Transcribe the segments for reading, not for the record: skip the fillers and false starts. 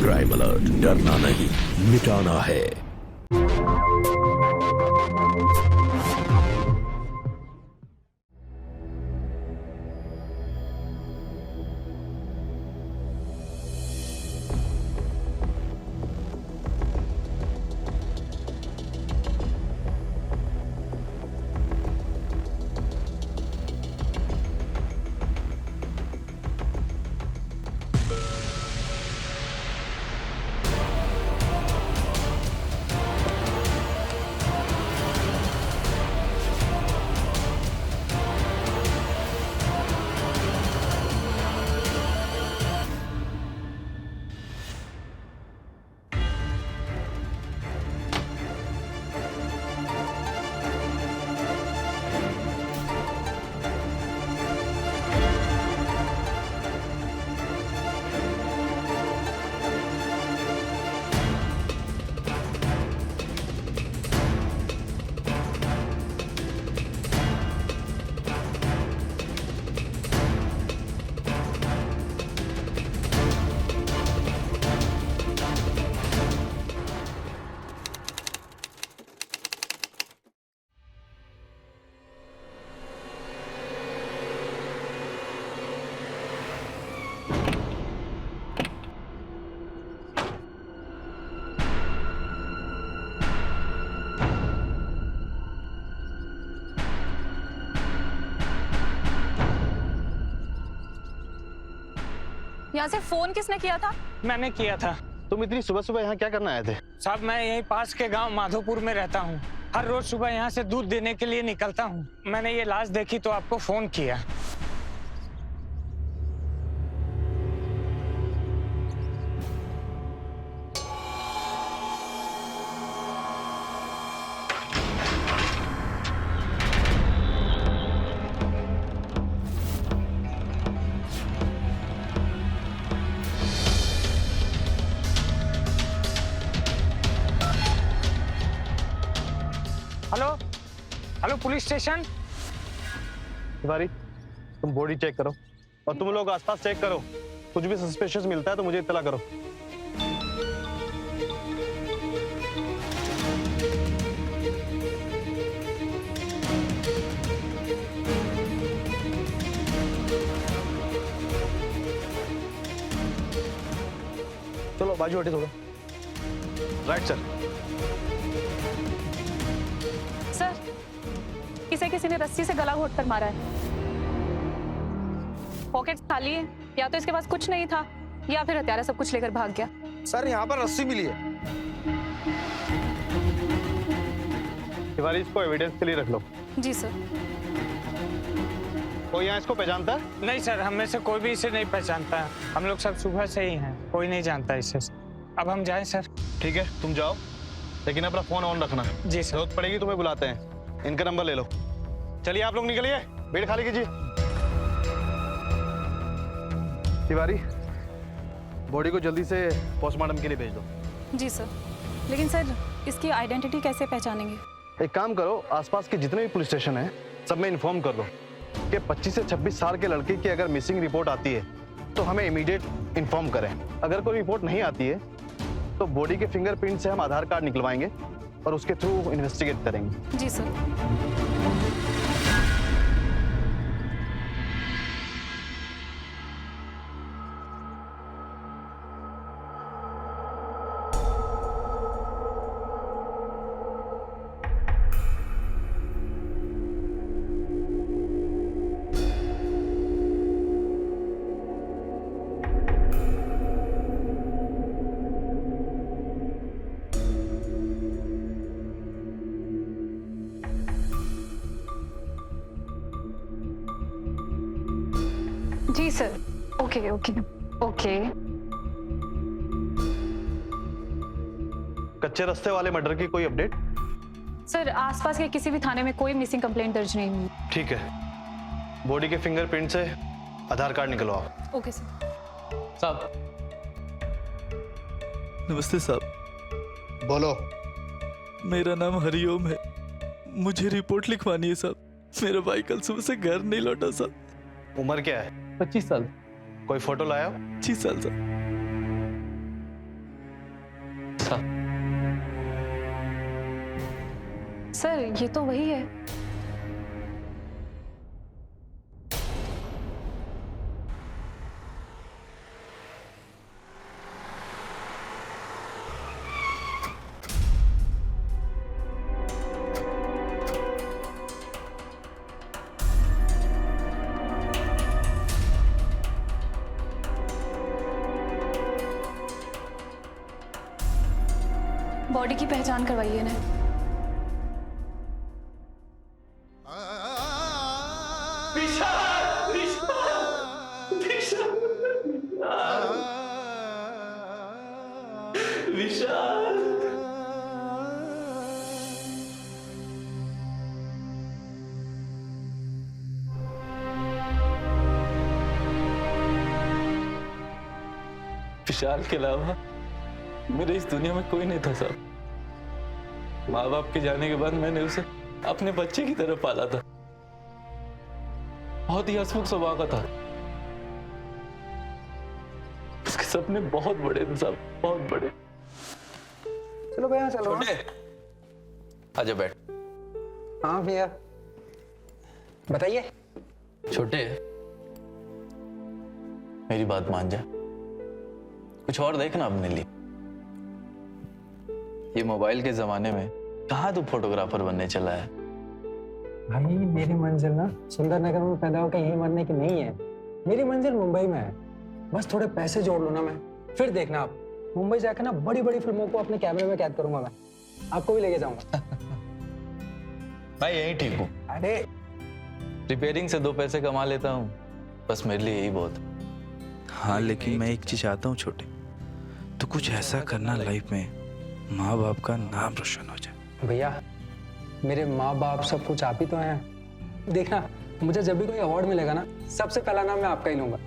Crime alert, डरना नहीं, मिटाना है। यहाँ से फोन किसने किया था? मैंने किया था। तुम इतनी सुबह सुबह यहाँ क्या करने आए थे? साहब मैं यहीं पास के गांव माधोपुर में रहता हूँ। हर रोज सुबह यहाँ से दूध देने के लिए निकलता हूँ। मैंने ये लाश देखी तो आपको फोन किया। Hello hello police station. Tiwari तुम बॉडी चेक करो और तुम लोग आसपास चेक करो। कुछ भी सस्पिशियस मिलता है तो मुझे इत्तला करो। चलो बाजू हटे थोड़ा। Right sir. सर, इसे किसी ने रस्सी से गला घोट कर मारा है। पॉकेट्स खाली है, या तो इसके पास कुछ नहीं था या फिर हत्यारा सब कुछ लेकर भाग गया। सर यहाँ पर रस्सी मिली है। तिवारी इसको एविडेंस के लिए रख लो। जी सर। कोई यहाँ इसको पहचानता है? नहीं सर, हम में से कोई भी इसे नहीं पहचानता। हम लोग सब सुबह से ही हैं, कोई नहीं जानता इसे। अब हम जाएं सर? ठीक है तुम जाओ, लेकिन अपना फोन ऑन रखना। जी सर। जरूरत पड़ेगी तुम्हें बुलाते हैं। इनका नंबर ले लो। चलिए आप लोग निकलिए, बेड खाली कीजिए। तिवारी बॉडी को जल्दी से पोस्टमार्टम के लिए भेज दो। जी सर। लेकिन सर इसकी आइडेंटिटी कैसे पहचानेंगे? एक काम करो, आसपास के जितने भी पुलिस स्टेशन हैं सब में इन्फॉर्म कर दो कि 25 से 26 साल के लड़के की अगर मिसिंग रिपोर्ट आती है तो हमें इमीडिएट इन्फॉर्म करें। अगर कोई रिपोर्ट नहीं आती है तो बॉडी के फिंगरप्रिंट से हम आधार कार्ड निकलवाएंगे और उसके थ्रू इन्वेस्टिगेट करेंगे। जी सर। जी सर। Okay okay okay. कच्चे रास्ते वाले मर्डर की कोई अपडेट? सर आसपास के किसी भी थाने में कोई मिसिंग कंप्लेंट दर्ज नहीं हुई। ठीक है, बॉडी के फिंगरप्रिंट से आधार कार्ड निकलवाओ। Okay sir. साहब नमस्ते साहब। बोलो। मेरा नाम हरिओम है, मुझे रिपोर्ट लिखवानी है साहब। मेरा भाई कल सुबह से घर नहीं लौटा साहब। उम्र क्या है? 25 साल। कोई फोटो लाया हो? 25 साल साहब। था। सर ये तो वही है। बॉडी की पहचान करवाइए ना। विशाल के अलावा मेरे इस दुनिया में कोई नहीं था साहब। माँ बाप के जाने के बाद मैंने उसे अपने बच्चे की तरह पाला था। बहुत ही हंसमुख स्वभाव का था। उसके सपने बहुत बड़े थे साहब, बहुत बड़े। चलो भैया चलो। छोटे आजा बैठ। हाँ भैया बताइए। छोटे मेरी बात मान जा, कुछ और देखना अपने लिए। ये मोबाइल के जमाने में कहाँ तू फोटोग्राफर बनने चला है? भाई मेरी मंजिल ना सुंदर नगर में पैदा होकर यहीं मरने की नहीं है। मेरी मंजिल मुंबई में है। बस थोड़े पैसे जोड़ लो ना, मैं फिर देखना आप मुंबई जाकर ना बड़ी बड़ी फिल्मों को अपने कैमरे में कैद करूंगा। मैं आपको भी लेके जाऊंगा। मैं यहीं ठीक हूँ। अरे रिपेयरिंग से 2 पैसे कमा लेता हूँ, बस मेरे लिए यही बहुत है। हाँ लेकिन मैं एक चीज चाहता हूँ छोटे, तो कुछ ऐसा करना लाइफ में माँ बाप का नाम रोशन हो जाए। भैया मेरे माँ बाप सब कुछ आप ही तो हैं। देखना मुझे जब भी कोई अवार्ड मिलेगा ना, सबसे पहला नाम मैं आपका ही लूंगा।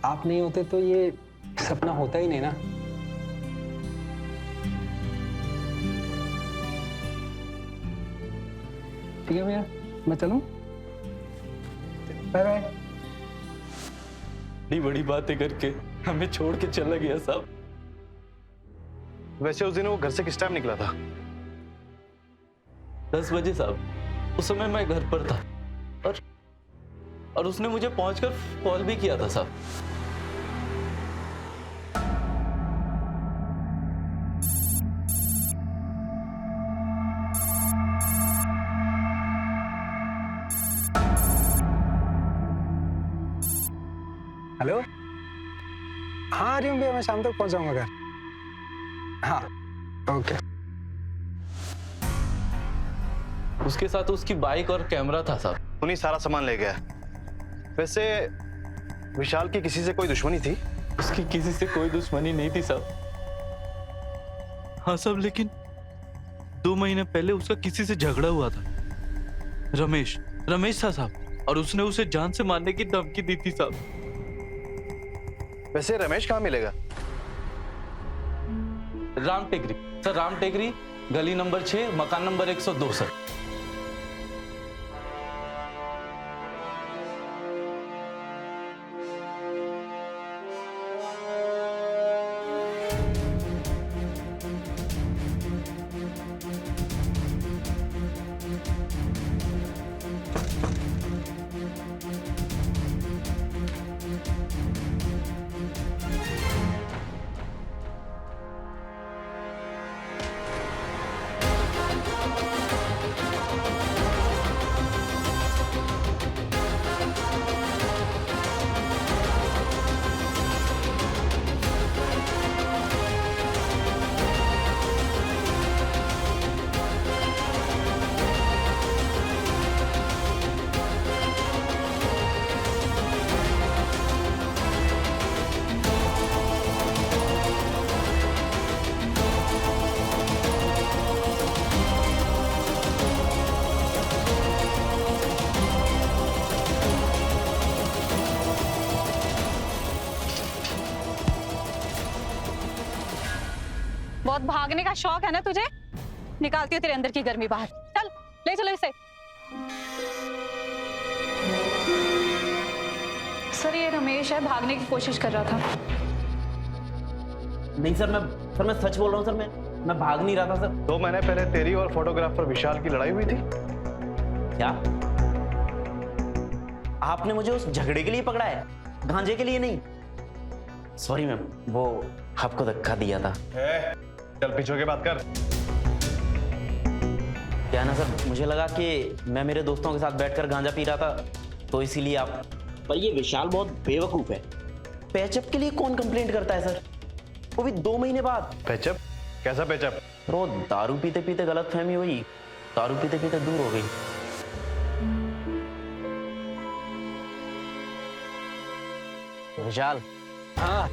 आप नहीं होते तो ये सपना होता ही नहीं ना। ठीक है भैया मैं चलूं? Bye bye. बड़ी बड़ी बातें करके हमें छोड़ के चला गया साहब। वैसे उस दिन वो घर से किस टाइम निकला था? 10 बजे साहब। उस समय मैं घर पर था और उसने मुझे पहुंचकर कॉल भी किया था साहब। हेलो हाँ अरे भैया मैं शाम तक पहुंच जाऊंगा घर। हाँ ओके। उसके साथ उसकी बाइक और कैमरा था साहब। उन्हीं सारा सामान ले गया। वैसे विशाल की किसी से कोई दुश्मनी थी? उसकी किसी से कोई दुश्मनी नहीं थी साहब। हाँ साहब, लेकिन 2 महीने पहले उसका किसी से झगड़ा हुआ था। रमेश था साहब, और उसने उसे जान से मारने की धमकी दी थी साहब। वैसे रमेश कहाँ मिलेगा? राम टेकरी सर, राम टेकरी, गली नंबर 6, मकान नंबर 102 सर। बहुत भागने का शौक है ना तुझे? निकालती हूँ तेरे अंदर की गर्मी बाहर। चल ले चलो इसे। सर ये रमेश है, भागने की कोशिश कर रहा था। नहीं सर, मैं सच बोल रहा हूँ सर। मैं भाग नहीं रहा था सर। 2 महीने पहले तेरी और फोटोग्राफर विशाल की लड़ाई हुई थी। क्या आपने मुझे उस झगड़े के लिए पकड़ा है, गांजे के लिए नहीं? सॉरी मैम, वो आपको धक्का दिया था। चल पीछे के बात कर। क्या ना सर, मुझे लगा कि मैं मेरे दोस्तों के साथ बैठकर गांजा पी रहा था, तो इसीलिए आप। पर ये विशाल बहुत बेवकूफ है। पैचअप के लिए कौन कंप्लेंट करता है सर, वो भी 2 महीने बाद? पैचअप? कैसा पैचअप? वो दारू पीते पीते गलतफहमी हुई, दारू पीते पीते दूर हो गई। विशाल, हाँ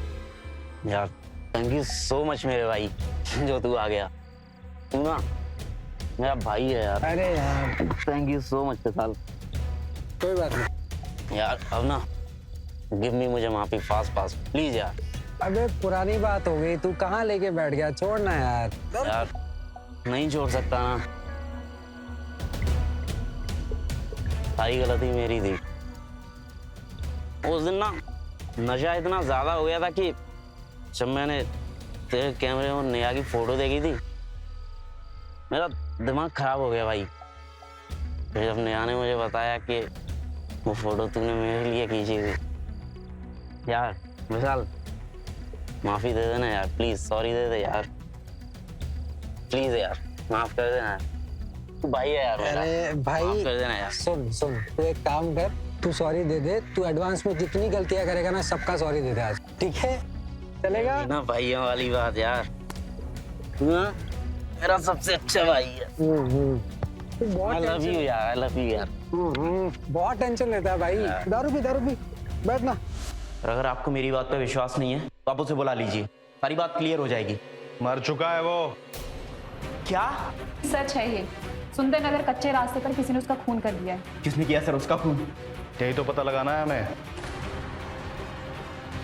यार थैंक यू सो मच मेरे भाई, जो तू आ गया। तू ना मेरा भाई है यार। अरे यार थैंक यू सो मच विशाल। कोई बात नहीं यार अब ना गिव मी मुझे माफी फास्ट प्लीज यार। अबे पुरानी बात हो गई, तू कहाँ लेके बैठ गया, छोड़ना यार। यार नहीं छोड़ सकता ना, सारी गलती मेरी थी। उस दिन ना नशा इतना ज्यादा हो गया था कि जब मैंने तेरे कैमरे में नेहा की फोटो देखी थी, मेरा दिमाग खराब हो गया भाई। फिर जब नेहा ने मुझे बताया कि वो फोटो तूने मेरे लिए खींची थी, यार विशाल माफी दे देना यार, प्लीज सॉरी दे दे यार, प्लीज यार माफ कर देना यार। तू भाई है यार मेरा, अरे भाई माफ कर देना यार। सुन तू एक काम कर, तू सॉरी दे दे। तू एडवांस में जितनी गलतियां करेगा ना, सबका सॉरी दे दे आज, ठीक है? चलेगा ना भाइयों वाली बात यार, तू ना मेरा सबसे अच्छा भाई है। तू बहुत आई लव यू यार, आई लव यू यार। बहुत टेंशन लेता है भाई। दारू पी बैठ ना। और अगर आपको मेरी बात पे विश्वास नहीं है तो आप उसे बुला लीजिए, सारी बात क्लियर हो जाएगी। मर चुका है वो। क्या? सच है ये, सुंदर नगर कच्चे रास्ते पर किसी ने उसका खून कर दिया है। किसने किया सर उसका खून? यही तो पता लगाना है हमें।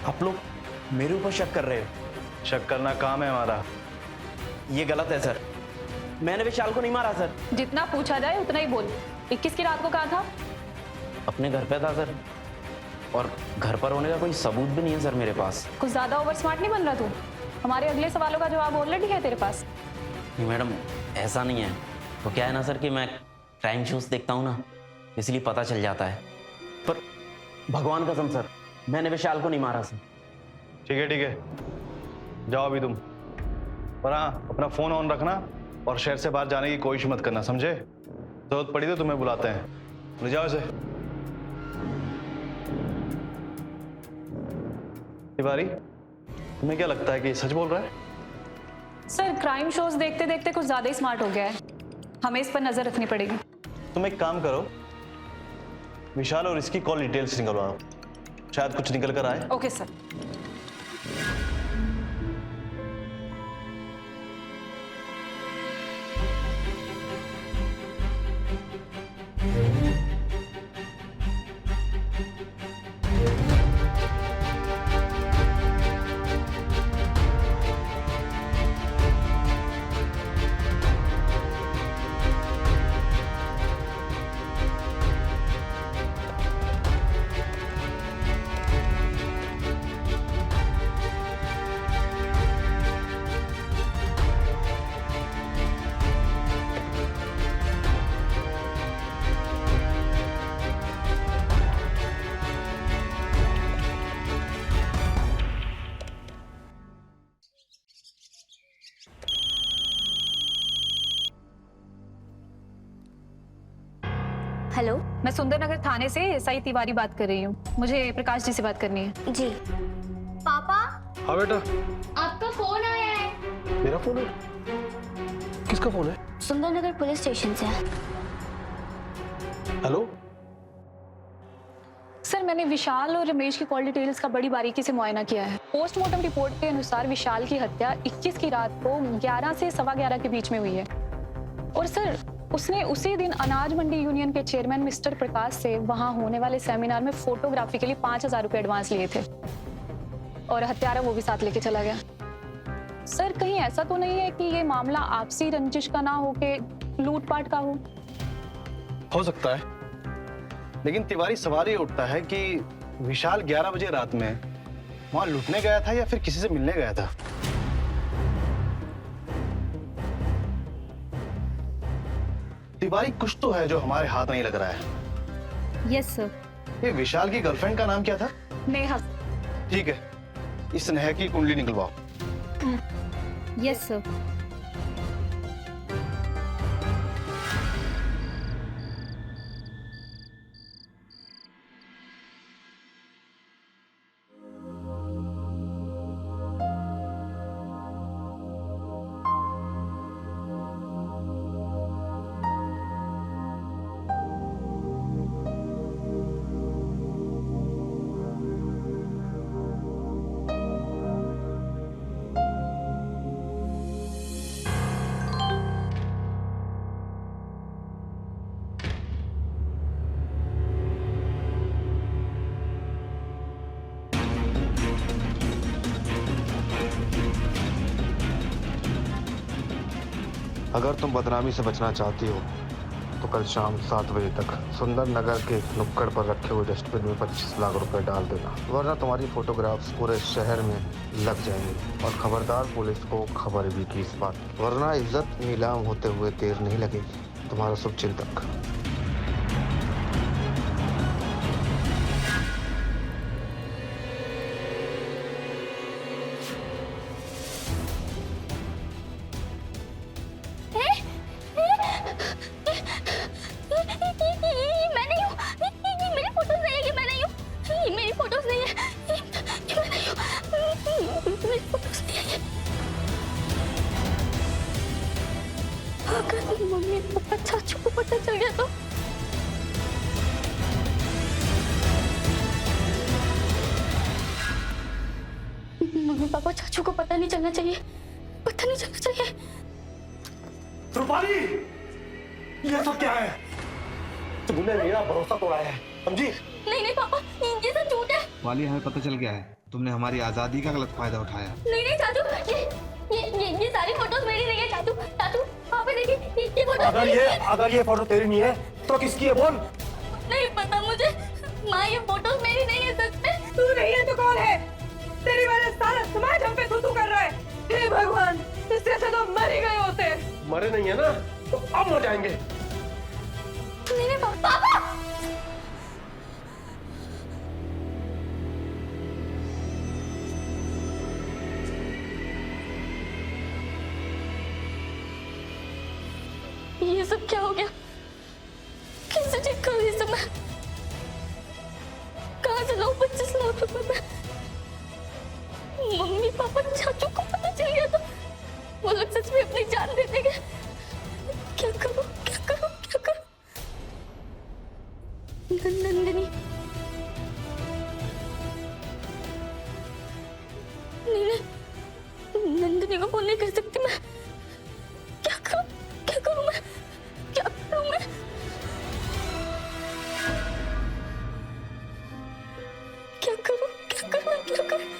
आप लोग मेरे ऊपर शक कर रहे हो? शक करना काम है हमारा। ये गलत है सर, मैंने विशाल को नहीं मारा सर। जितना पूछा जाए उतना ही बोल। 21 की रात को कहा था? अपने घर पे था सर, और घर पर होने का कोई सबूत भी नहीं है सर मेरे पास। कुछ ज्यादा ओवर स्मार्ट नहीं बन रहा तू? हमारे अगले सवालों का जवाब ऑलरेडी है तेरे पास। नहीं मैडम, ऐसा नहीं है। तो क्या है ना सर कि मैं क्राइम शोज देखता हूँ ना, इसलिए पता चल जाता है। पर भगवान कसम सर, मैंने विशाल को नहीं मारा सर। ठीक है जाओ अभी तुम। पर हाँ, अपना फोन ऑन रखना और शहर से बाहर जाने की कोशिश मत करना, समझे? जरूरत पड़ी तो तुम्हें बुलाते हैं, ले जाओ इसे। तिवारी, तुम्हें क्या लगता है कि सच बोल रहा है? सर क्राइम शोज देखते देखते कुछ ज्यादा ही स्मार्ट हो गया है, हमें इस पर नजर रखनी पड़ेगी। तुम एक काम करो, विशाल और इसकी कॉल डिटेल्स निकलवाओ, शायद कुछ निकल कर आए। Okay sir. हेलो, मैं सुंदरनगर थाने से एसआई तिवारी बात कर रही हूँ। मुझे प्रकाश जी से बात करनी है। जी। पापा, हाँ बेटा। आपका फोन आया है। मेरा फोन है? किसका फोन है? सुंदरनगर पुलिस स्टेशन से। हेलो सर, मैंने विशाल और रमेश की कॉल डिटेल्स का बड़ी बारीकी से मुआयना किया है। पोस्टमार्टम रिपोर्ट के अनुसार विशाल की हत्या 21 की रात को 11 से 11:15 के बीच में हुई है। और सर, उसने उसी दिन अनाज मंडी यूनियन के चेयरमैन मिस्टर प्रकाश से वहां होने वाले सेमिनार में फोटोग्राफी के लिए 5,000 रुपए एडवांस लिए थे, और हत्यारा वो भी साथ लेके चला गया। सर, कहीं ऐसा तो नहीं है कि ये मामला आपसी रंजिश का ना हो के लूटपाट का हो सकता है, लेकिन तिवारी सवाल ये उठता है कि विशाल 11 बजे रात में वहां लूटने गया था या फिर किसी से मिलने गया था? तिवारी कुछ तो है जो हमारे हाथ नहीं लग रहा है। Yes sir. ये विशाल की गर्लफ्रेंड का नाम क्या था? नेहा। ठीक है, इस नेहा की कुंडली निकलवाओ। Yes sir. अगर तुम बदनामी से बचना चाहती हो तो कल शाम 7 बजे तक सुंदर नगर के नुक्कड़ पर रखे हुए डस्टबिन में 25 लाख रुपए डाल देना, वरना तुम्हारी फोटोग्राफ्स पूरे शहर में लग जाएंगी। और खबरदार पुलिस को खबर भी की इस बात, वरना इज्जत नीलाम होते हुए देर नहीं लगेगी। तुम्हारा शुभचिंतक। मैं नहीं हूँ, मेरी फोटोज नहीं है, ये मैं नहीं हूँ, मेरी फोटोज नहीं है, ये मैं नहीं हूँ, मेरी फोटोज नहीं है। अगर मम्मी पापा चाचू को पता चल गया तो? मम्मी पापा चाचू को पता नहीं चलना चाहिए, पता नहीं चलना चाहिए। रूपाली, ये सब क्या है? तुमने मेरा भरोसा तोड़ा है, समझी? नहीं पापा, ये सब झूठ है। वाली, हमें पता चल गया है तुमने हमारी आजादी का गलत फायदा उठाया। नहीं चाचू, ये सारी फोटोज मेरी नहीं है चाचू। चाचू वहाँ पे देखिए, ये फोटो। अगर ये फोटो तेरी नहीं है तो किसकी है बोल? नहीं पता मुझे, माँ ये फोटोज मेरी नहीं है सच में। तू नहीं है तो कौन है? तेरी वजह से सारा समाज हम पे थू कर रहा है। हे भगवान, इससे अच्छा तो मर ही गए होते। मरे नहीं है ना, तो अब मर जाएंगे। नहीं पापा। ये सब क्या हो गया? कैसे चेक करूं ये सब मैं? कहाँ से लाऊं 25 लाख रुपए में? मम्मी पापा चाचू को पता चल गया तो वो लोग सच में अपनी जान दे देंगे। क्या करूं, क्या करूं, क्या करूं? नंदिनी, नहीं, नंदिनी को फोन नहीं कर सकती मैं। क्या करूं, क्या करूं मैं, क्या करूं मैं? क्या करूं, क्या करूं, क्या करूं?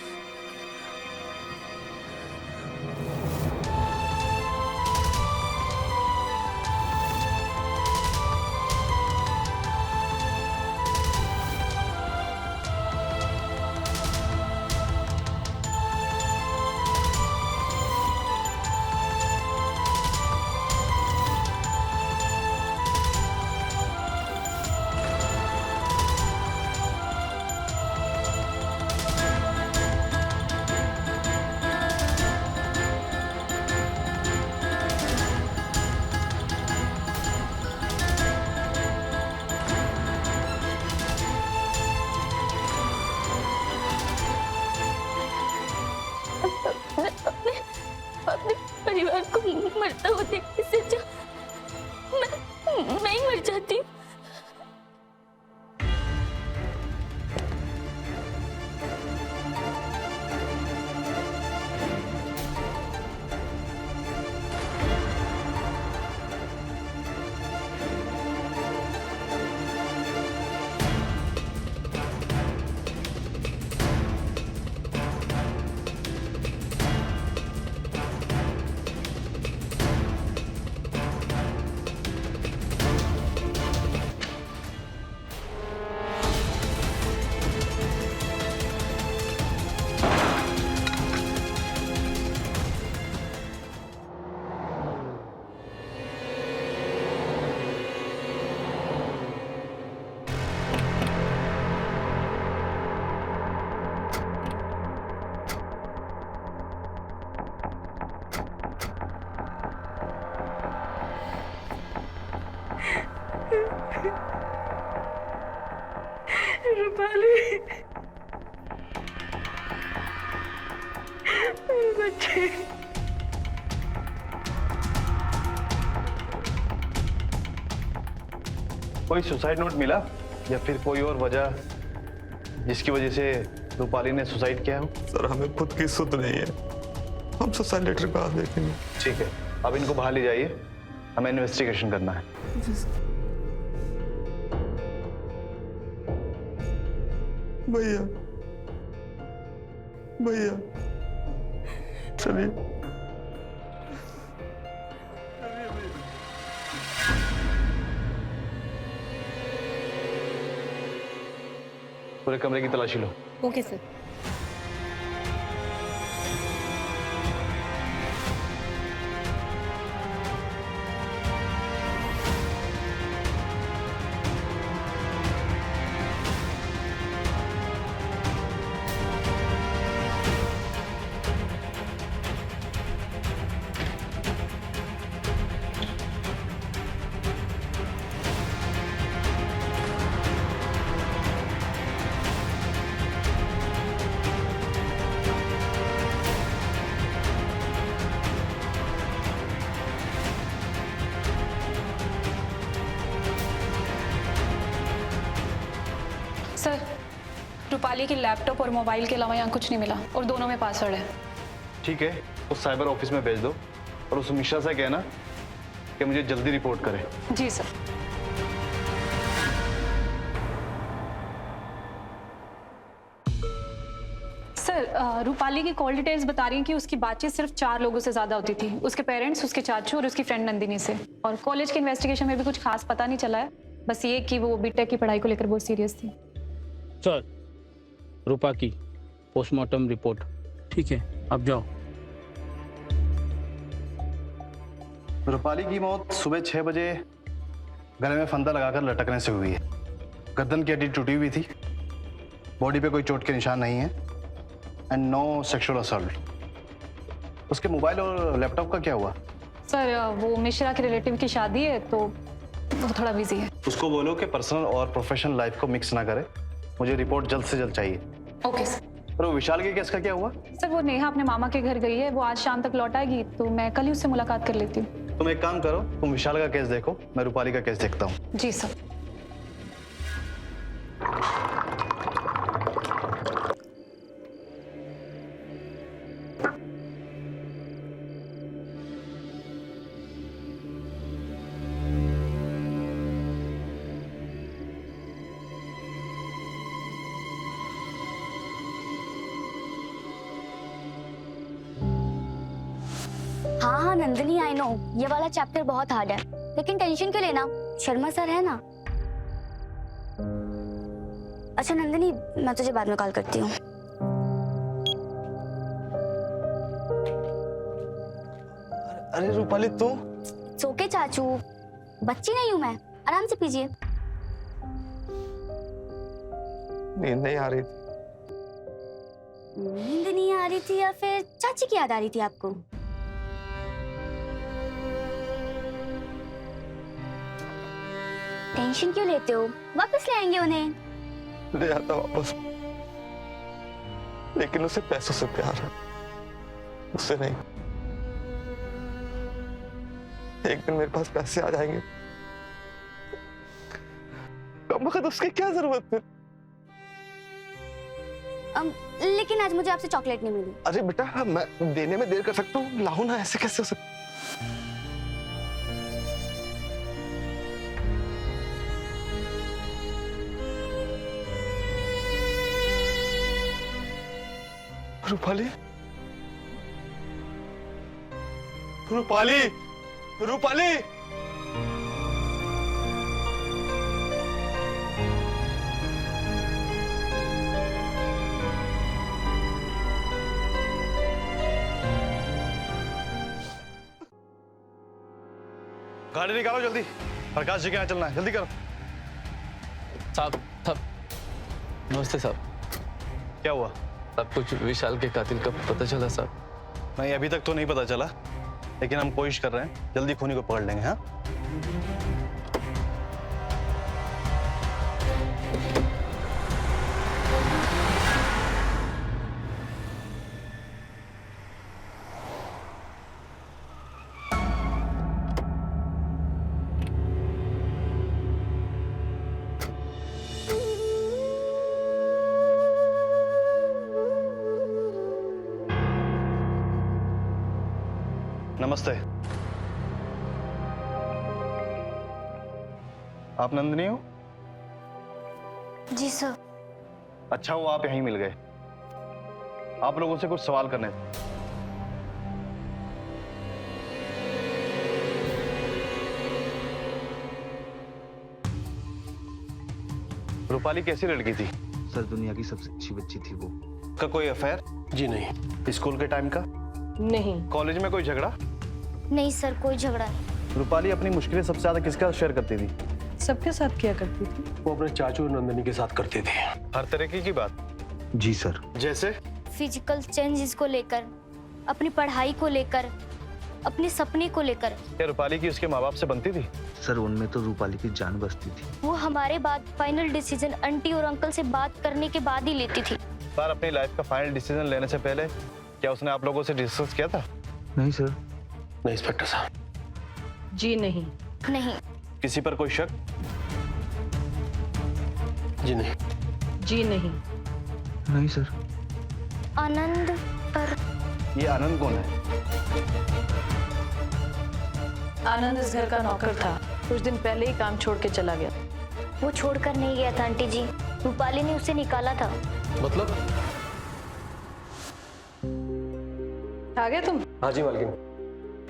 अपने परिवार को मरता हुआ देखने से अच्छा मैं ही मर जाती हूँ। रूपाली, मेरे बच्चे। कोई सुसाइड नोट मिला या फिर कोई और वजह जिसकी वजह से रूपाली ने सुसाइड किया हो? सर हमें खुद की सुध नहीं है, हम सुसाइड लेटर कहाँ देखेंगे? ठीक है, अब इनको बाहर ले जाइए, हमें इन्वेस्टिगेशन करना है। भैया भैया चलिए। पूरे कमरे की तलाशी लो। Okay sir. सर, रूपाली की लैपटॉप और मोबाइल के अलावा यहाँ कुछ नहीं मिला और दोनों में पासवर्ड है। ठीक है, उस साइबर ऑफिस में भेज दो और उस मिश्रा से कहना कि मुझे जल्दी रिपोर्ट करे। जी सर। सर, रूपाली की कॉल डिटेल्स बता रही हैं कि उसकी बातचीत सिर्फ 4 लोगों से ज्यादा होती थी, उसके पेरेंट्स, उसके चाचू और उसकी फ्रेंड नंदिनी से। और कॉलेज के इन्वेस्टिगेशन में भी कुछ खास पता नहीं चला है, बस ये कि वो बीटेक की पढ़ाई को लेकर बहुत सीरियस थी। सर, रूपा की पोस्टमार्टम रिपोर्ट। ठीक है, अब जाओ। रूपाली की मौत सुबह 6 बजे गले में फंदा लगाकर लटकने से हुई है। गर्दन की हड्डी टूटी हुई थी, बॉडी पे कोई चोट के निशान नहीं है एंड नो सेक्सुअल असॉल्ट। उसके मोबाइल और लैपटॉप का क्या हुआ? सर, वो मिश्रा के रिलेटिव की शादी है तो वो थोड़ा बिजी है। उसको बोलो कि पर्सनल और प्रोफेशनल लाइफ को मिक्स ना करे, मुझे रिपोर्ट जल्द से जल्द चाहिए। Okay sir. और वो विशाल के केस का क्या हुआ? सर, वो नेहा अपने मामा के घर गई है, वो आज शाम तक लौट आएगी, तो मैं कल ही उससे मुलाकात कर लेती हूँ। तुम एक काम करो, तुम विशाल का केस देखो, मैं रूपाली का केस देखता हूँ। जी सर। हाँ हाँ नंदिनी, आई नो ये वाला चैप्टर बहुत हार्ड है, लेकिन टेंशन क्यों लेना, शर्मा सर है ना। अच्छा नंदिनी, मैं तुझे बाद में कॉल करती हूँ। अरे रूपाली तू? ओके चाचू, बच्ची नहीं हूँ मैं, आराम से पीजिए। नींद नहीं आ रही थी। नींद नहीं आ रही थी या फिर चाची की याद आ रही थी आपको? टेंशन क्यों लेते हो, वापस ले आएंगे उन्हें। ले आता वापस, लेकिन उसे पैसों से प्यार है, उससे नहीं। एक दिन मेरे पास पैसे आ जाएंगे, कम वक्त उसकी क्या जरूरत है। लेकिन आज मुझे आपसे चॉकलेट नहीं मिली। अरे बेटा, मैं देने में देर कर सकता हूँ, लाऊं ना, ऐसे कैसे हो सकता? रूपाली, रूपाली, रूपाली। गाड़ी निकालो जल्दी, प्रकाश जी के यहाँ चलना है, जल्दी करो। साहब, नमस्ते साहब। क्या हुआ? सब कुछ विशाल के कातिल का पता चला साहब? नहीं, अभी तक तो नहीं पता चला, लेकिन हम कोशिश कर रहे हैं, जल्दी खूनी को पकड़ लेंगे। हाँ, नमस्ते। आप नंदिनी हो? जी सर। अच्छा हुआ आप यहीं मिल गए। आप लोगों से कुछ सवाल करने थे। रूपाली कैसी लड़की थी? सर दुनिया की सबसे अच्छी बच्ची थी वो। का कोई अफेयर? जी नहीं। स्कूल के टाइम का? नहीं। कॉलेज में कोई झगड़ा? नहीं सर, कोई झगड़ा नहीं। रूपाली अपनी मुश्किलें सबसे ज्यादा किसके साथ शेयर करती थी? सबके साथ किया करती थी। वो अपने चाचू और नंदिनी के साथ करते थे। हर तरीके की बात? जी सर। जैसे? फिजिकल चेंजेस को लेकर, अपनी पढ़ाई को लेकर, अपने सपने को लेकर। क्या रूपाली की उसके माँ बाप से बनती थी? सर उनमें तो रूपाली की जान बसती थी। वो हमारे बाद फाइनल डिसीजन आंटी और अंकल से बात करने के बाद ही लेती थी। सर अपनी लाइफ का फाइनल डिसीजन लेने से पहले क्या उसने आप लोगों से डिस्कस किया था? नहीं सर। नहीं इंस्पेक्टर साहब। जी नहीं। नहीं। किसी पर कोई शक? जी नहीं। जी नहीं। नहीं सर। आनंद पर। ये आनंद कौन है? आनंद इस घर का नौकर था। कुछ दिन पहले ही काम छोड़ के चला गया। वो छोड़कर नहीं गया था आंटी जी, रूपाली ने उसे निकाला था। मतलब? आ गए तुम? हाँ जी मालकिन।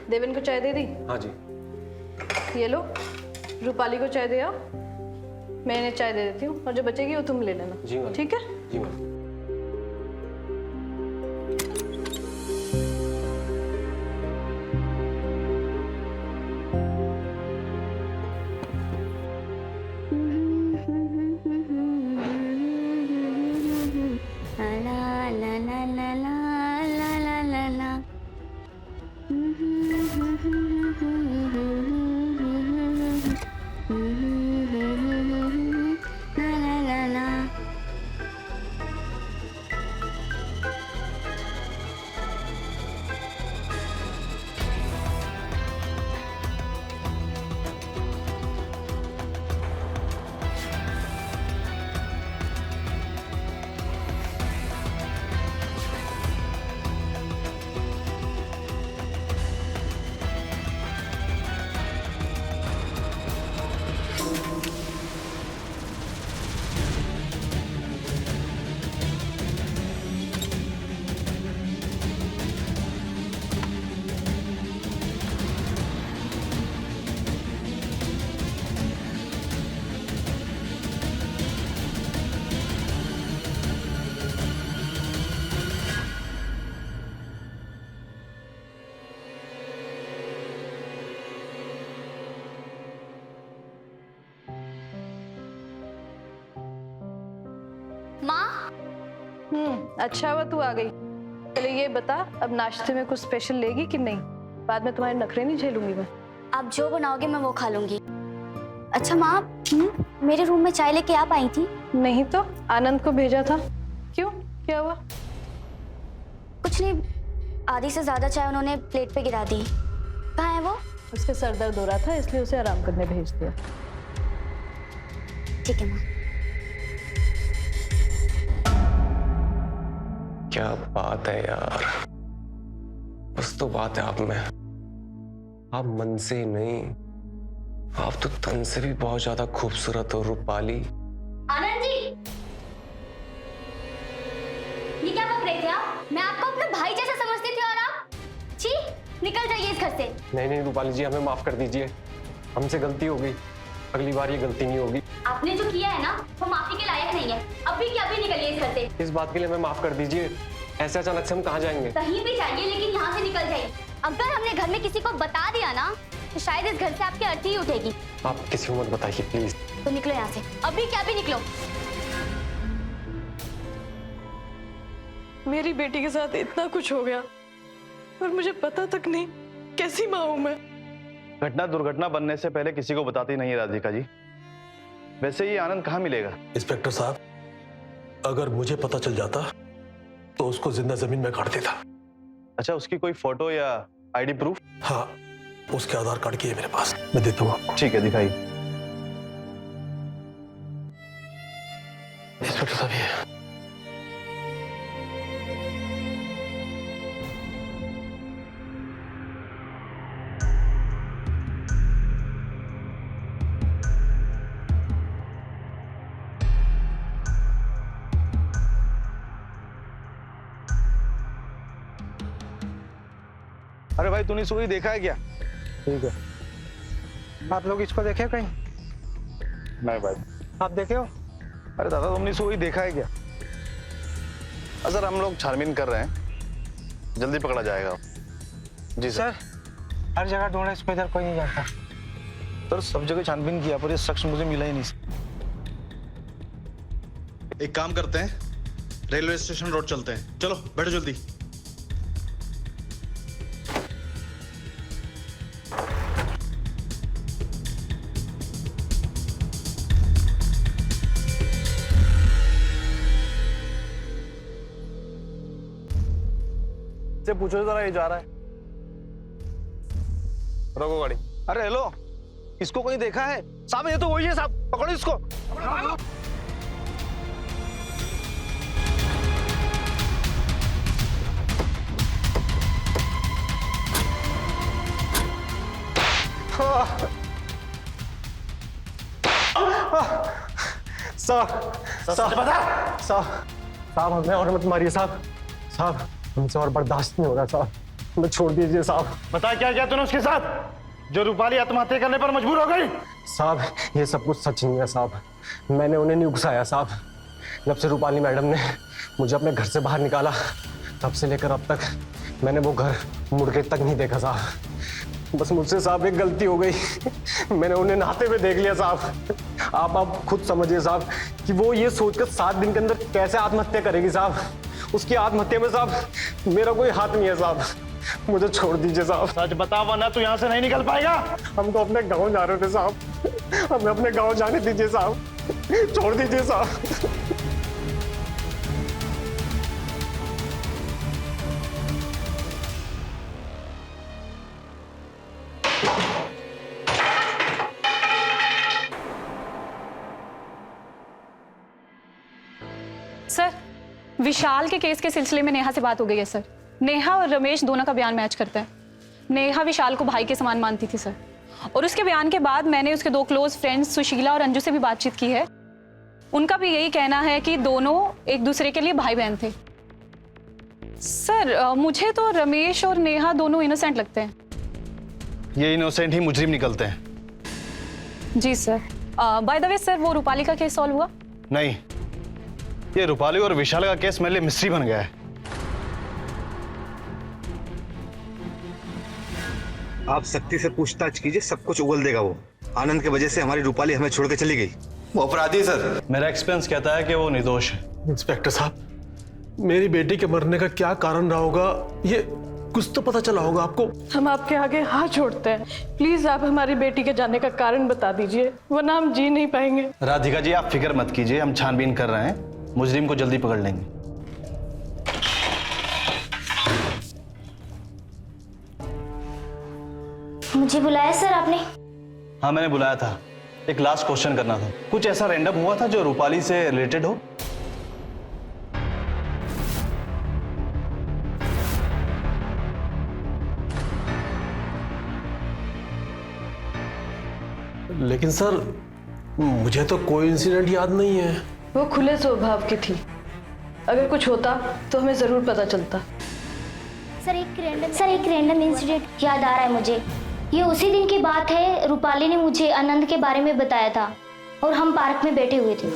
देवन को चाय दे दी? हाँ जी। ये लो, रूपाली को चाय दे आओ। मैं इन्हें चाय दे देती हूँ और जो बचेगी वो तुम ले लेना। जी मालकिन। ठीक है? जी मालकिन। माँ। अच्छा हुआ तू आ गई। चले ये बता, अब नाश्ते में कुछ स्पेशल लेगी कि नहीं? बाद में तुम्हारे नखरे नहीं झेलूंगी मैं। आप जो बनाओगे मैं वो खा लूंगी। अच्छा माँ, मेरे रूम में चाय लेके आप आई थी? नहीं तो आनंद को भेजा था। क्यों, क्या हुआ? कुछ नहीं, आधी से ज्यादा चाय उन्होंने प्लेट पे गिरा दी। कहाँ है वो? उसके सर दर्द हो रहा था इसलिए उसे आराम करने भेज दिया। ठीक है माँ। क्या बात है यार, बस तो बात है आप में। आप मन से ही नहीं, आप तो तन से भी बहुत ज्यादा खूबसूरत हो रूपाली। आनंद जी, ये क्या बक रहे थे आप? मैं आपको अपना भाई जैसा समझती थी और आप छी, निकल जाइए इस घर से। नहीं रूपाली जी, हमें माफ कर दीजिए, हमसे गलती हो गई, अगली बार ये गलती नहीं होगी। आपने जो किया है ना वो माफी के लायक नहीं है। अभी क्या भी निकलिए इस घर से। इस बात के लिए हमें माफ कर दीजिए, ऐसे अचानक से हम कहाँ जाएंगे? कहीं भी जाइए लेकिन यहाँ से निकल जाइए। अगर हमने घर में किसी को बता दिया ना तो शायद इस घर से आपकी अर्थी ही उठेगी। आप किसी को मत बताइए प्लीज। तो निकलो यहाँ से, अभी क्या भी निकलो। मेरी बेटी के साथ इतना कुछ हो गया और मुझे पता तक नहीं। कैसी माँ हूं मैं? घटना दुर्घटना बनने से पहले किसी को बताती नहीं राधिका जी। वैसे ये आनंद कहाँ मिलेगा? इंस्पेक्टर साहब, अगर मुझे पता चल जाता तो उसको जिंदा जमीन में गाड़ देता। अच्छा, उसकी कोई फोटो या आईडी प्रूफ? हाँ, उसके आधार कार्ड की है मेरे पास, मैं देता हूँ आपको। ठीक है, दिखाइए। इंस्पेक्टर साहब ये अरे भाई तूने सुई देखा है क्या? ठीक है, आप लोग इसको देखे कहीं? नहीं भाई। आप देखे हो? अरे दादा तुमने सुई देखा है क्या? सर हम लोग छानबीन कर रहे हैं, जल्दी पकड़ा जाएगा। जी सर, हर जगह ढूंढा, इस पे इधर कोई नहीं जाता। सर सब जगह छानबीन किया पर ये शख्स मुझे मिला ही नहीं। एक काम करते हैं, रेलवे स्टेशन रोड चलते हैं। चलो बैठो जल्दी। से पूछो जरा, ये जा रहा है। रोको गाड़ी। अरे हेलो, इसको कोई देखा है? साहब ये तो वही है साहब, पकड़ो इसको। साहब हमें और मत मारिए साहब। साहब हमसे और बर्दाश्त नहीं हो रहा साहब, हमें छोड़ दीजिए साहब। बता क्या किया तूने उसके साथ, जो रूपाली आत्महत्या करने पर मजबूर हो गई? साहब ये सब कुछ सच नहीं है साहब, मैंने उन्हें नहीं उकसाया साहब। जब से रूपाली मैडम ने मुझे अपने घर से बाहर निकाला, तब से लेकर अब तक मैंने वो घर मुड़ के तक नहीं देखा साहब। बस मुझसे साहब एक गलती हो गई, मैंने उन्हें नहाते हुए देख लिया साहब। आप खुद समझिए साहब कि वो ये सोचकर 7 दिन के अंदर कैसे आत्महत्या करेगी साहब। उसकी आत्महत्या में साहब मेरा कोई हाथ नहीं है साहब, मुझे छोड़ दीजिए साहब। सच बता वरना तू यहाँ से नहीं निकल पाएगा। हम तो अपने गांव जा रहे थे साहब, हमें अपने गांव जाने दीजिए साहब, छोड़ दीजिए साहब। सर, विशाल के केस के सिलसिले में नेहा से बात हो गई है सर। नेहा और रमेश दोनों का बयान मैच करता है। नेहा विशाल को भाई के समान मानती थी सर, और उसके बयान के बाद मैंने उसके 2 क्लोज फ्रेंड्स सुशीला और अंजू से भी बातचीत की है। उनका भी यही कहना है कि दोनों एक दूसरे के लिए भाई बहन थे। सर मुझे तो रमेश और नेहा दोनों इनोसेंट लगते हैं। ये इनोसेंट ही मुजरिम निकलते हैं। जी sir. By the way sir, वो रूपाली का केस सॉल्व हुआ? नहीं, ये रूपाली और विशाल का केस मेरे लिए मिस्ट्री बन गया है। आप सख्ती से पूछताछ कीजिए, सब कुछ उगल देगा वो। आनंद की वजह से हमारी रूपाली हमें छोड़ के चली गई। वो अपराधी है सर। मेरा एक्सपीरियंस कहता है कि वो निर्दोष है। इंस्पेक्टर साहब, मेरी बेटी के मरने का क्या कारण रहा होगा, ये कुछ तो पता चला होगा आपको? हम आपके आगे हाथ जोड़ते हैं, प्लीज आप हमारी बेटी के जाने का कारण बता दीजिए, वरना हम जी नहीं पाएंगे। राधिका जी आप फिक्र मत कीजिए, हम छानबीन कर रहे हैं, मुजरिम को जल्दी पकड़ लेंगे। मुझे बुलाया सर आपने? हाँ मैंने बुलाया था, एक लास्ट क्वेश्चन करना था। कुछ ऐसा रैंडम हुआ था जो रूपाली से रिलेटेड हो? लेकिन सर मुझे तो कोई इंसिडेंट याद नहीं है। वो खुले स्वभाव की थी, अगर कुछ होता तो हमें जरूर पता चलता। सर एक रैंडम इंसिडेंट याद आ रहा है मुझे। ये उसी दिन की बात है, रूपाली ने मुझे आनंद के बारे में बताया था और हम पार्क में बैठे हुए थे।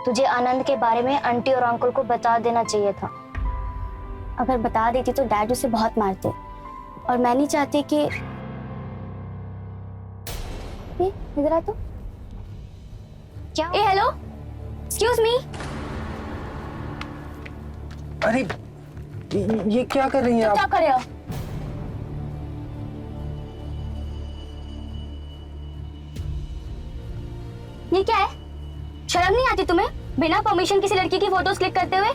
तुझे आनंद के बारे में आंटी और अंकल को बता देना चाहिए था। अगर बता देती तो डैड उसे बहुत मारते, और मैं नहीं चाहती कि इधर आ। तो क्या? ए हेलो, एक्सक्यूज मी। अरे ये क्या कर रही हैं आप? क्या कर रहे हो? ये क्या है? शर्म नहीं आती तुम्हें? बिना परमिशन किसी लड़की की फोटोज क्लिक करते हुए?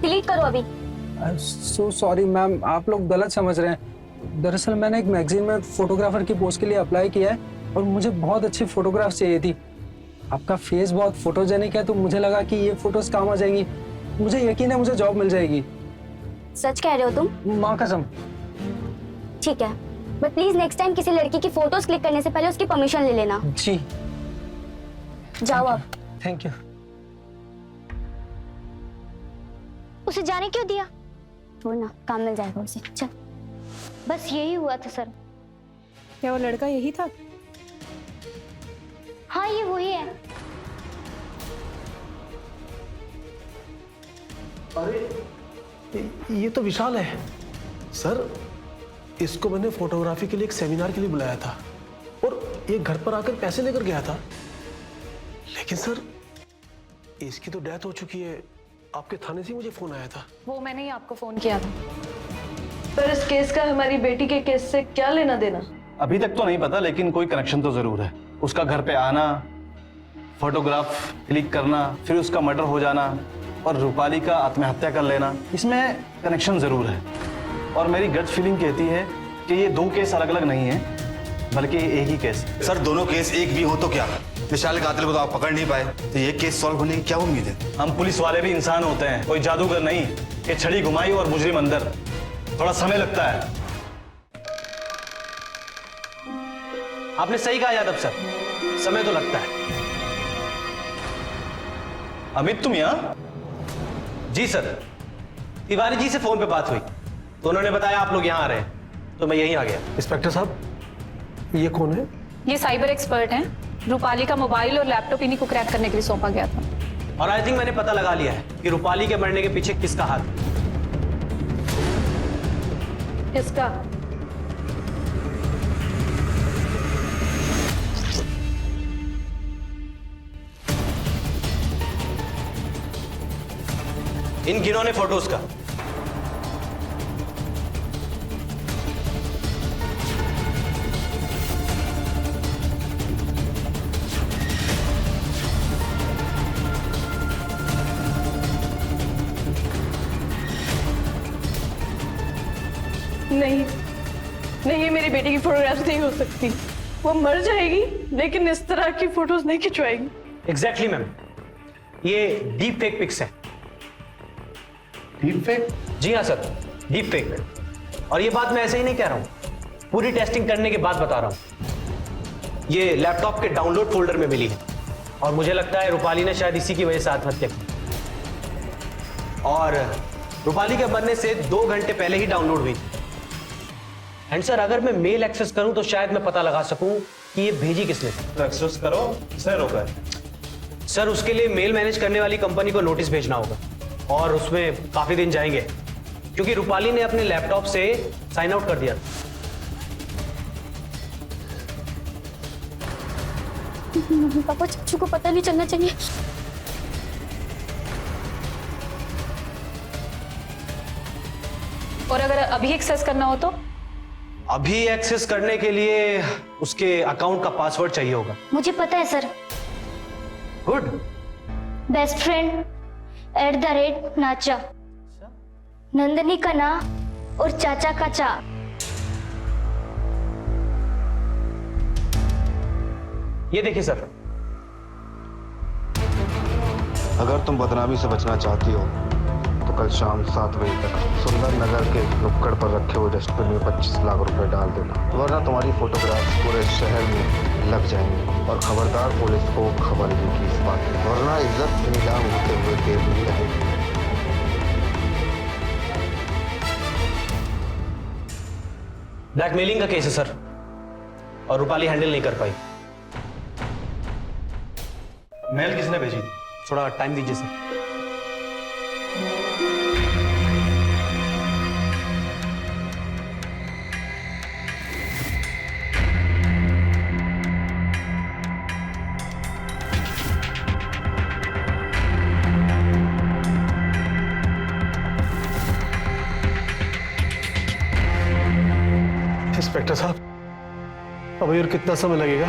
डिलीट करो अभी। सो सॉरी मैम, आप लोग गलत समझ रहे हैं। दरअसल मैंने एक मैगजीन में फोटोग्राफर की पोस्ट के लिए अप्लाई किया है और मुझे बहुत अच्छी फोटोग्राफ्स चाहिए थी। आपका फेस बहुत फोटोजेनिक है तो मुझे लगा कि ये फोटोज काम आ जाएंगी। मुझे यकीन है मुझे जॉब मिल जाएगी। सच कह रहे हो तुम? माँ कसम। ठीक है, बट प्लीज नेक्स्ट टाइम किसी लड़की की फोटोज क्लिक करने से पहले उसकी परमिशन ले लेना। जी जाओ आप। Thank you. उसे जाने क्यों दिया? छोड़ ना, काम मिल जाएगा उसे। चल। बस यही हुआ था सर। क्या वो लड़का यही था? हाँ ये वही है। अरे ये तो विशाल है सर। इसको मैंने फोटोग्राफी के लिए एक सेमिनार के लिए बुलाया था और ये घर पर आकर पैसे लेकर गया था। लेकिन सर इसकी तो डेथ हो चुकी है। आपके थाने से मुझे फोन आया था। वो मैंने ही आपको फोन किया था। पर इस केस का हमारी बेटी के केस से क्या लेना देना? अभी तक तो नहीं पता, लेकिन कोई कनेक्शन तो जरूर है। उसका घर पे आना, फोटोग्राफ क्लिक करना, फिर उसका मर्डर हो जाना और रूपाली का आत्महत्या कर लेना, इसमें कनेक्शन जरूर है। और मेरी गट फीलिंग कहती है कि ये दो केस अलग अलग नहीं है, बल्कि ये एक ही केस है। सर दोनों केस एक भी हो तो क्या, विशाल कातिल को तो आप पकड़ नहीं पाए, तो ये केस सॉल्व होने की क्या उम्मीद है? हम पुलिस वाले भी इंसान होते हैं, कोई जादूगर नहीं कि छड़ी घुमाई और मुजरिम अंदर। थोड़ा समय लगता है। आपने सही कहा यादव सर, समय तो लगता है। अमित तुम यहाँ? जी सर, तिवारी जी से फोन पे बात हुई तो उन्होंने बताया आप लोग यहाँ आ रहे हैं, तो मैं यहीं आ गया। इंस्पेक्टर साहब ये कौन है? ये साइबर एक्सपर्ट हैं। रूपाली का मोबाइल और लैपटॉप इन्हीं को क्रैक करने के लिए सौंपा गया था। और आई थिंक मैंने पता लगा लिया है कि रूपाली के मरने के पीछे किसका हाथ है। किसका? इन गिनौने फोटोज का। नहीं नहीं, ये मेरी बेटी की फोटोग्राफ्स नहीं हो सकती। वो मर जाएगी लेकिन इस तरह की फोटोज नहीं खिंचवाएगी। एग्जैक्टली मैम, ये डीप फेक पिक्स है। Deep fake? जी हाँ सर, डीप फेक। और ये बात मैं ऐसे ही नहीं कह रहा हूं, पूरी टेस्टिंग करने के बाद बता रहा हूं। ये लैपटॉप के डाउनलोड फोल्डर में मिली है और मुझे लगता है रूपाली ने शायद इसी की वजह से आत्महत्या की। और रूपाली के मरने से 2 घंटे पहले ही डाउनलोड हुई थी। एंड सर अगर मैं मेल एक्सेस करूं तो शायद मैं पता लगा सकूं कि ये भेजी किसने। तो एक्सेस करो, किसने रोका है? सर उसके लिए मेल मैनेज करने वाली कंपनी को नोटिस भेजना होगा और उसमें काफी दिन जाएंगे क्योंकि रूपाली ने अपने लैपटॉप से साइन आउट कर दिया। मम्मी पापा चच्चू को पता नहीं चलना चाहिए। और अगर अभी एक्सेस करना हो तो? अभी एक्सेस करने के लिए उसके अकाउंट का पासवर्ड चाहिए होगा। मुझे पता है सर। गुड। बेस्ट फ्रेंड @नाचा, नंदनी का ना और चाचा का चा। ये देखिए सर। अगर तुम बदनामी से बचना चाहती हो तो कल शाम 7 बजे तक सुंदर नगर के नुक्कड़ पर रखे हुए डस्टबिन में 25 लाख रुपए डाल देना, वरना तुम्हारी फोटोग्राफ्स पूरे शहर में लग जाएंगे। और खबरदार पुलिस को खबर दी कि इस बात की, वरना इज्जत नीलाम होते हुए देर नहीं रहेगी। ब्लैकमेलिंग का केस है सर और रूपाली हैंडल नहीं कर पाई। मेल किसने भेजी? थोड़ा टाइम दीजिए सर। इंस्पेक्टर साहब अभी और कितना समय लगेगा?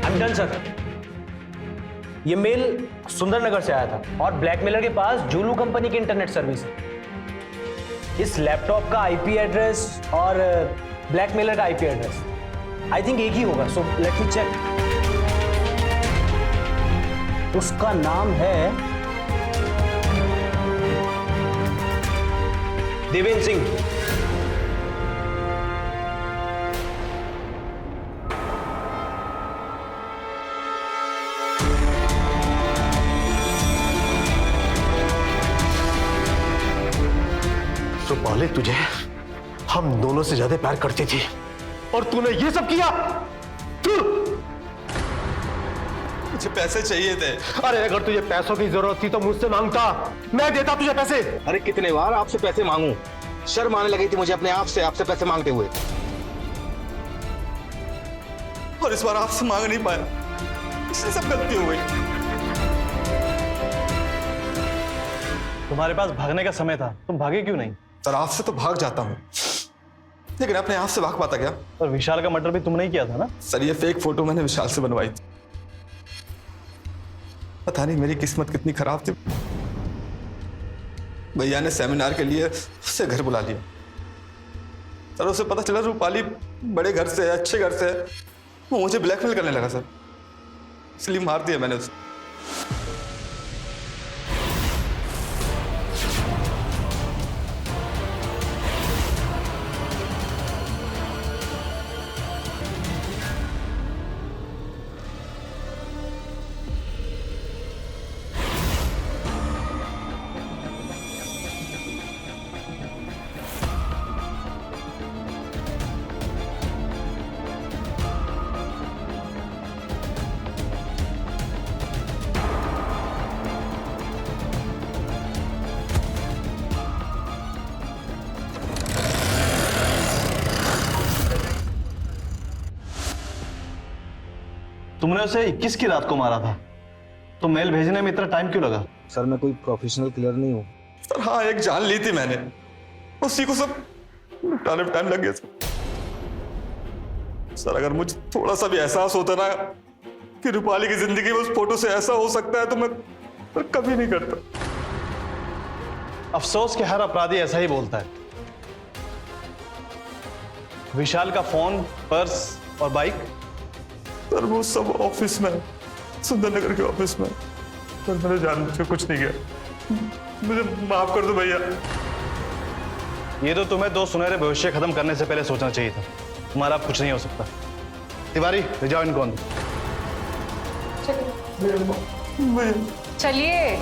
I'm done, sir. ये मेल सुंदरनगर से आया था और ब्लैकमेलर के पास जूलू कंपनी की इंटरनेट सर्विस है। इस लैपटॉप का आईपी एड्रेस और ब्लैकमेलर का आईपी एड्रेस आई थिंक एक ही होगा, सो लेट मी चेक। उसका नाम है देवेंद्र सिंह। रूपाली, तुझे हम दोनों से ज्यादा प्यार करती थी और तूने ये सब किया। तू मुझे पैसे चाहिए थे। अरे अगर तुझे पैसों की जरूरत थी तो मुझसे मांगता, मैं देता तुझे पैसे। अरे कितने बार आपसे पैसे मांगूं? शर्म आने लगी थी मुझे अपने आप से, आपसे पैसे मांगते हुए। और इस बार आपसे मांग नहीं पाया, इसलिए सब गलती हो गई। तुम्हारे पास भागने का समय था, तुम भागे क्यों नहीं? सर आपसे तो भाग जाता हूँ, लेकिन अपने आप से भाग पाता क्या? और विशाल का मर्डर भी तुमने ही किया था ना? सर ये फेक फोटो मैंने विशाल से बनवाई थी। पता नहीं मेरी किस्मत कितनी खराब थी। भैया ने सेमिनार के लिए उसे घर बुला लिया। सर उसे पता चला रूपाली बड़े घर से है, अच्छे घर से है। वो मुझे ब्लैकमेल करने लगा सर, इसलिए मार दिया मैंने उसे। तुमने उसे 21 की रात को मारा था, तो मेल भेजने में इतना टाइम क्यों लगा? सर मैं कोई प्रोफेशनल किलर नहीं हूँ। सर हाँ, एक जान ली थी मैंने, उसी को सब निपटाने में टाइम लग गया सर। अगर मुझे थोड़ा सा भी एहसास होता ना कि रूपाली की जिंदगी में उस फोटो से ऐसा हो सकता है तो मैं कभी नहीं करता। अफसोस कि हर अपराधी ऐसा ही बोलता है। विशाल का फोन, पर्स और बाइक? सर वो सब ऑफिस में, सुंदरनगर के ऑफिस में। सर मैंने जानबूझकर कुछ नहीं किया, मुझे माफ कर दो भैया। ये तो तुम्हें दो सुनहरे भविष्य खत्म करने से पहले सोचना चाहिए था। तुम्हारा अब कुछ नहीं हो सकता। तिवारी ले जाओ इनको अंदर। चलिए।